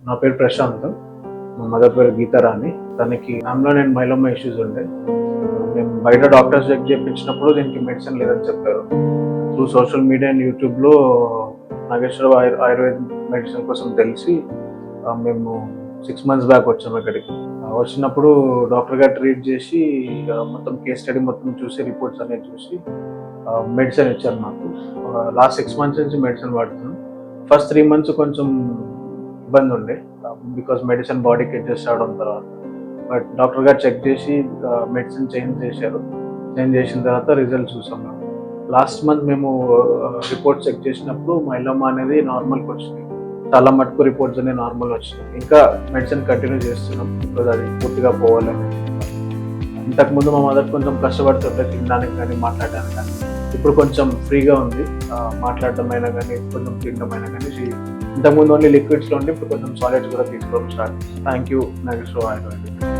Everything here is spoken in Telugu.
నా పేరు ప్రశాంత్, మా మదర్ పేరు గీతారాణి. తనకి ఆమెలో నేను మైలోమా ఇష్యూస్ ఉండే. మేము బయట డాక్టర్స్ చెక్ చేయించినప్పుడు దీనికి మెడిసిన్ లేదని చెప్పారు. త్రూ సోషల్ మీడియా అండ్ యూట్యూబ్లో నాగేశ్వరరావు ఆయుర్వేద మెడిసిన్ కోసం తెలిసి మేము 6 months బ్యాక్ వచ్చాము ఇక్కడికి. వచ్చినప్పుడు డాక్టర్ గారు ట్రీట్ చేసి మొత్తం కేస్ స్టడీ మొత్తం చూసి రిపోర్ట్స్ అనేవి చూసి మెడిసిన్ ఇచ్చారు మాకు. లాస్ట్ 6 months నుంచి మెడిసిన్ వాడుతున్నాం. ఫస్ట్ 3 months కొంచెం ఇబ్బంది ఉండే, బికాస్ మెడిసిన్ బాడీకి అడ్జస్ట్ అవడం తర్వాత. బట్ డాక్టర్ గారు చెక్ చేసి మెడిసిన్ చేంజ్ చేసిన తర్వాత రిజల్ట్ చూసాం మేము. లాస్ట్ మంత్ మేము రిపోర్ట్ చెక్ చేసినప్పుడు మైలోమా అనేది నార్మల్కి వచ్చింది. చాలా మటుకు రిపోర్ట్స్ అనేవి నార్మల్ వచ్చినాయి. ఇంకా మెడిసిన్ కంటిన్యూ చేస్తున్నాం బికాజ్ అది పూర్తిగా పోవాలని. ఇంతకుముందు మా మదర్ కొంచెం కష్టపడుతుంటే తినడానికి కానీ మాట్లాడడానికి కానీ. ఇప్పుడు కొంచెం ఫ్రీగా ఉంది, మాట్లాడటం అయినా కానీ కొంచెం తినడం అయినా కానీ. ఇంతకుముందు ఓన్లీ లిక్విడ్స్లో ఉండి ఇప్పుడు కొంచెం సాలిడ్స్ కూడా తీసుకోవడం start. Thank you Nageswararao ayurvedic.